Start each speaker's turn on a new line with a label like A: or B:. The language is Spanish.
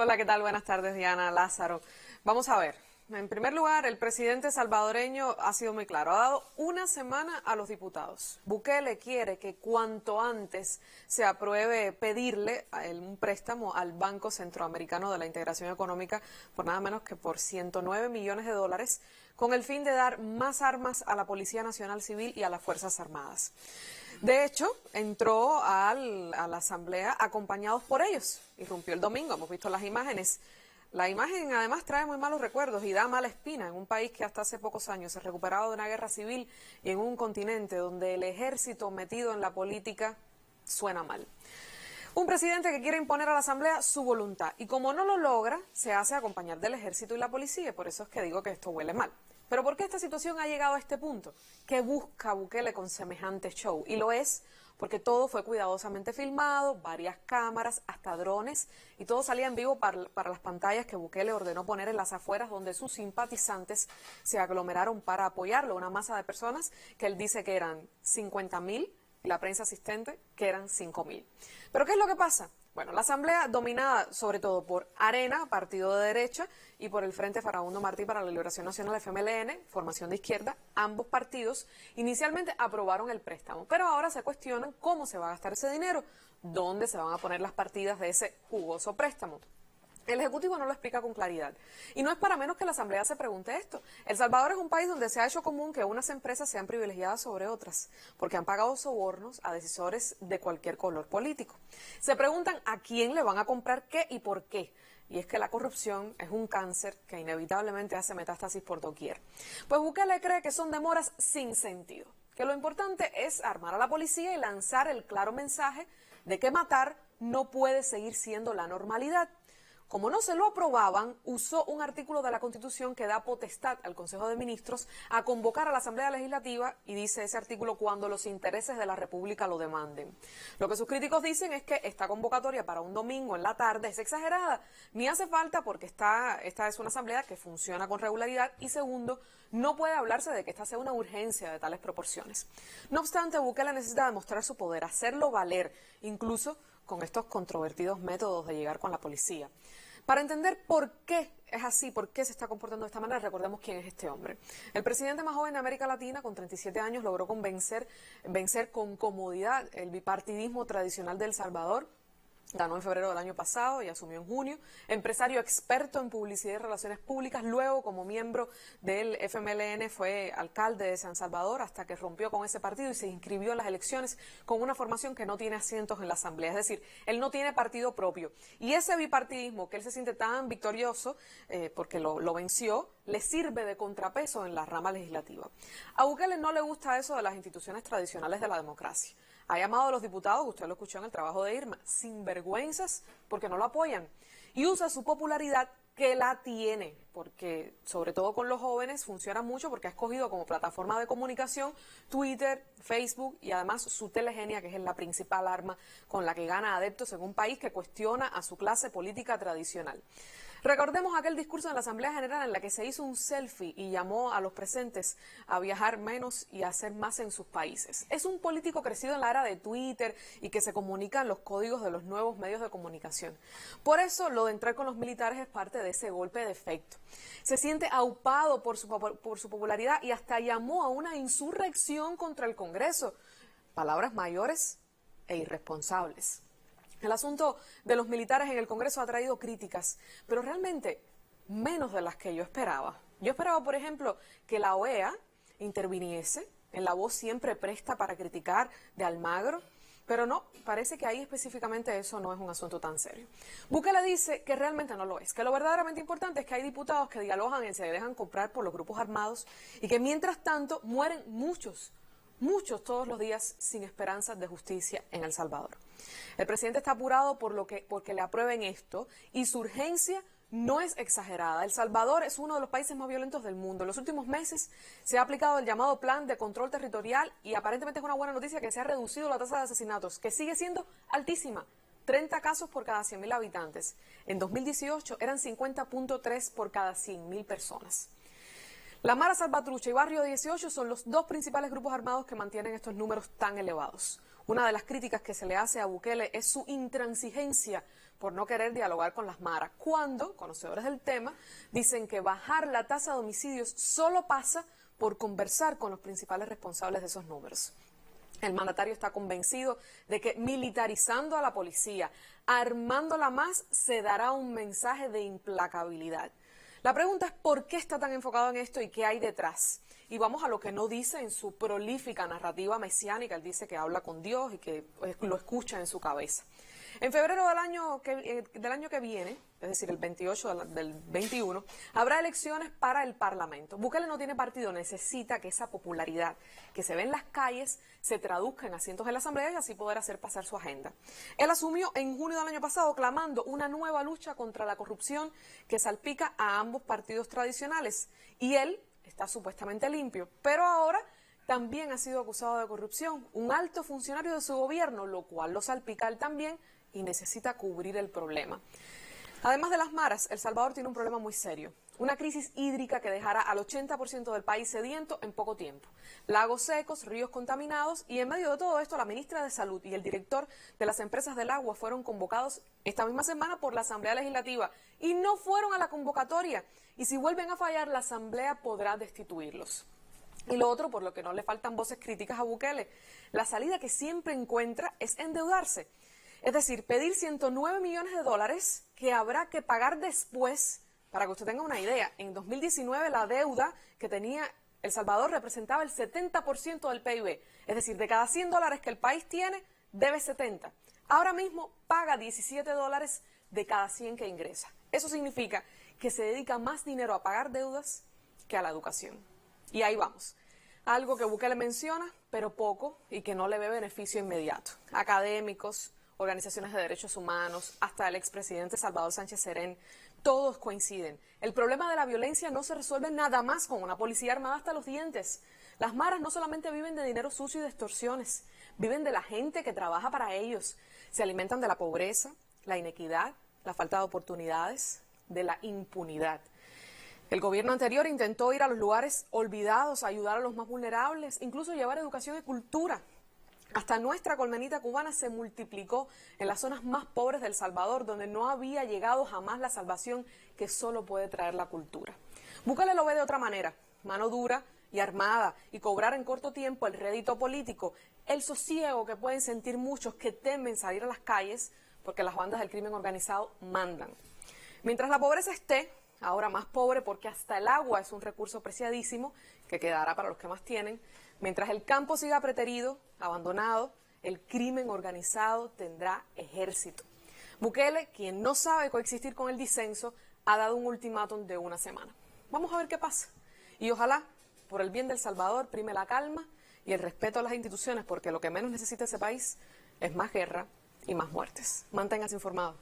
A: Hola, ¿qué tal? Buenas tardes, Diana, Lázaro. Vamos a ver. En primer lugar, el presidente salvadoreño ha sido muy claro. Ha dado una semana a los diputados. Bukele quiere que cuanto antes se apruebe pedirle un préstamo al Banco Centroamericano de la Integración Económica por nada menos que por 109 millones de dólares, con el fin de dar más armas a la Policía Nacional Civil y a las Fuerzas Armadas. De hecho, entró a la Asamblea acompañados por ellos. Irrumpió el domingo, hemos visto las imágenes. La imagen además trae muy malos recuerdos y da mala espina en un país que hasta hace pocos años se ha recuperado de una guerra civil y en un continente donde el ejército metido en la política suena mal. Un presidente que quiere imponer a la Asamblea su voluntad y como no lo logra, se hace acompañar del ejército y la policía. Por eso es que digo que esto huele mal. Pero ¿por qué esta situación ha llegado a este punto? ¿Qué busca Bukele con semejante show? Y lo es porque todo fue cuidadosamente filmado, varias cámaras, hasta drones, y todo salía en vivo para las pantallas que Bukele ordenó poner en las afueras donde sus simpatizantes se aglomeraron para apoyarlo, una masa de personas que él dice que eran 50.000 y la prensa asistente que eran 5.000. ¿Pero qué es lo que pasa? Bueno, la Asamblea, dominada sobre todo por Arena, partido de derecha, y por el Frente Farabundo Martí para la Liberación Nacional, FMLN, formación de izquierda, ambos partidos inicialmente aprobaron el préstamo, pero ahora se cuestionan cómo se va a gastar ese dinero, dónde se van a poner las partidas de ese jugoso préstamo. El Ejecutivo no lo explica con claridad. Y no es para menos que la Asamblea se pregunte esto. El Salvador es un país donde se ha hecho común que unas empresas sean privilegiadas sobre otras, porque han pagado sobornos a decisores de cualquier color político. Se preguntan a quién le van a comprar qué y por qué. Y es que la corrupción es un cáncer que inevitablemente hace metástasis por doquier. Pues Bukele cree que son demoras sin sentido, que lo importante es armar a la policía y lanzar el claro mensaje de que matar no puede seguir siendo la normalidad. Como no se lo aprobaban, usó un artículo de la Constitución que da potestad al Consejo de Ministros a convocar a la Asamblea Legislativa y dice ese artículo cuando los intereses de la República lo demanden. Lo que sus críticos dicen es que esta convocatoria para un domingo en la tarde es exagerada, ni hace falta porque esta es una Asamblea que funciona con regularidad y segundo, no puede hablarse de que esta sea una urgencia de tales proporciones. No obstante, Bukele necesita demostrar su poder, hacerlo valer, incluso con estos controvertidos métodos de llegar con la policía. Para entender por qué es así, por qué se está comportando de esta manera, recordemos quién es este hombre. El presidente más joven de América Latina, con 37 años, logró vencer con comodidad el bipartidismo tradicional de El Salvador. Ganó en febrero del año pasado y asumió en junio. Empresario experto en publicidad y relaciones públicas, luego como miembro del FMLN fue alcalde de San Salvador hasta que rompió con ese partido y se inscribió en las elecciones con una formación que no tiene asientos en la Asamblea. Es decir, él no tiene partido propio. Y ese bipartidismo que él se siente tan victorioso porque lo venció, le sirve de contrapeso en la rama legislativa. A Bukele no le gusta eso de las instituciones tradicionales de la democracia. Ha llamado a los diputados, usted lo escuchó en el trabajo de Irma, sinvergüenzas porque no lo apoyan. Y usa su popularidad que la tiene, porque sobre todo con los jóvenes funciona mucho porque ha escogido como plataforma de comunicación Twitter, Facebook y además su telegenia, que es la principal arma con la que gana adeptos en un país que cuestiona a su clase política tradicional. Recordemos aquel discurso en la Asamblea General en la que se hizo un selfie y llamó a los presentes a viajar menos y a hacer más en sus países. Es un político crecido en la era de Twitter y que se comunica en los códigos de los nuevos medios de comunicación. Por eso lo de entrar con los militares es parte de ese golpe de efecto. Se siente aupado por su popularidad y hasta llamó a una insurrección contra el Congreso. Palabras mayores e irresponsables. El asunto de los militares en el Congreso ha traído críticas, pero realmente menos de las que yo esperaba. Yo esperaba, por ejemplo, que la OEA interviniese en la voz siempre presta para criticar de Almagro, pero no, parece que ahí específicamente eso no es un asunto tan serio. Bukele dice que realmente no lo es, que lo verdaderamente importante es que hay diputados que dialogan y se dejan comprar por los grupos armados y que mientras tanto mueren muchos todos los días sin esperanzas de justicia en El Salvador. El presidente está apurado porque le aprueben esto y su urgencia no es exagerada. El Salvador es uno de los países más violentos del mundo. En los últimos meses se ha aplicado el llamado Plan de Control Territorial y aparentemente es una buena noticia que se ha reducido la tasa de asesinatos, que sigue siendo altísima. 30 casos por cada 100.000 habitantes. En 2018 eran 50.3 por cada 100.000 personas. La Mara Salvatrucha y Barrio 18 son los dos principales grupos armados que mantienen estos números tan elevados. Una de las críticas que se le hace a Bukele es su intransigencia por no querer dialogar con las maras, cuando, conocedores del tema, dicen que bajar la tasa de homicidios solo pasa por conversar con los principales responsables de esos números. El mandatario está convencido de que militarizando a la policía, armándola más, se dará un mensaje de implacabilidad. La pregunta es por qué está tan enfocado en esto y qué hay detrás. Y vamos a lo que no dice en su prolífica narrativa mesiánica. Él dice que habla con Dios y que lo escucha en su cabeza. En febrero del año que viene, es decir, el 28 del 21, habrá elecciones para el Parlamento. Bukele no tiene partido, necesita que esa popularidad que se ve en las calles se traduzca en asientos en la Asamblea y así poder hacer pasar su agenda. Él asumió en junio del año pasado clamando una nueva lucha contra la corrupción que salpica a ambos partidos tradicionales. Y él está supuestamente limpio, pero ahora también ha sido acusado de corrupción. Un alto funcionario de su gobierno, lo cual lo salpica a él también, y necesita cubrir el problema. Además de las maras, El Salvador tiene un problema muy serio. Una crisis hídrica que dejará al 80% del país sediento en poco tiempo. Lagos secos, ríos contaminados y en medio de todo esto la ministra de Salud y el director de las empresas del agua fueron convocados esta misma semana por la Asamblea Legislativa y no fueron a la convocatoria. Y si vuelven a fallar, la Asamblea podrá destituirlos. Y lo otro, por lo que no le faltan voces críticas a Bukele, la salida que siempre encuentra es endeudarse. Es decir, pedir 109 millones de dólares que habrá que pagar después. Para que usted tenga una idea, en 2019 la deuda que tenía El Salvador representaba el 70% del PIB. Es decir, de cada 100 dólares que el país tiene, debe 70. Ahora mismo paga 17 dólares de cada 100 que ingresa. Eso significa que se dedica más dinero a pagar deudas que a la educación. Y ahí vamos. Algo que Bukele menciona, pero poco, y que no le ve beneficio inmediato. Académicos, organizaciones de derechos humanos, hasta el expresidente Salvador Sánchez Serén, todos coinciden. El problema de la violencia no se resuelve nada más con una policía armada hasta los dientes. Las maras no solamente viven de dinero sucio y de extorsiones, viven de la gente que trabaja para ellos. Se alimentan de la pobreza, la inequidad, la falta de oportunidades, de la impunidad. El gobierno anterior intentó ir a los lugares olvidados, ayudar a los más vulnerables, incluso llevar educación y cultura. Hasta nuestra colmenita cubana se multiplicó en las zonas más pobres de El Salvador, donde no había llegado jamás la salvación que solo puede traer la cultura. Bukele lo ve de otra manera, mano dura y armada, y cobrar en corto tiempo el rédito político, el sosiego que pueden sentir muchos que temen salir a las calles porque las bandas del crimen organizado mandan. Mientras la pobreza esté, ahora más pobre porque hasta el agua es un recurso preciadísimo que quedará para los que más tienen. Mientras el campo siga preterido, abandonado, el crimen organizado tendrá ejército. Bukele, quien no sabe coexistir con el disenso, ha dado un ultimátum de una semana. Vamos a ver qué pasa. Y ojalá, por el bien del Salvador, prime la calma y el respeto a las instituciones, porque lo que menos necesita ese país es más guerra y más muertes. Manténgase informado.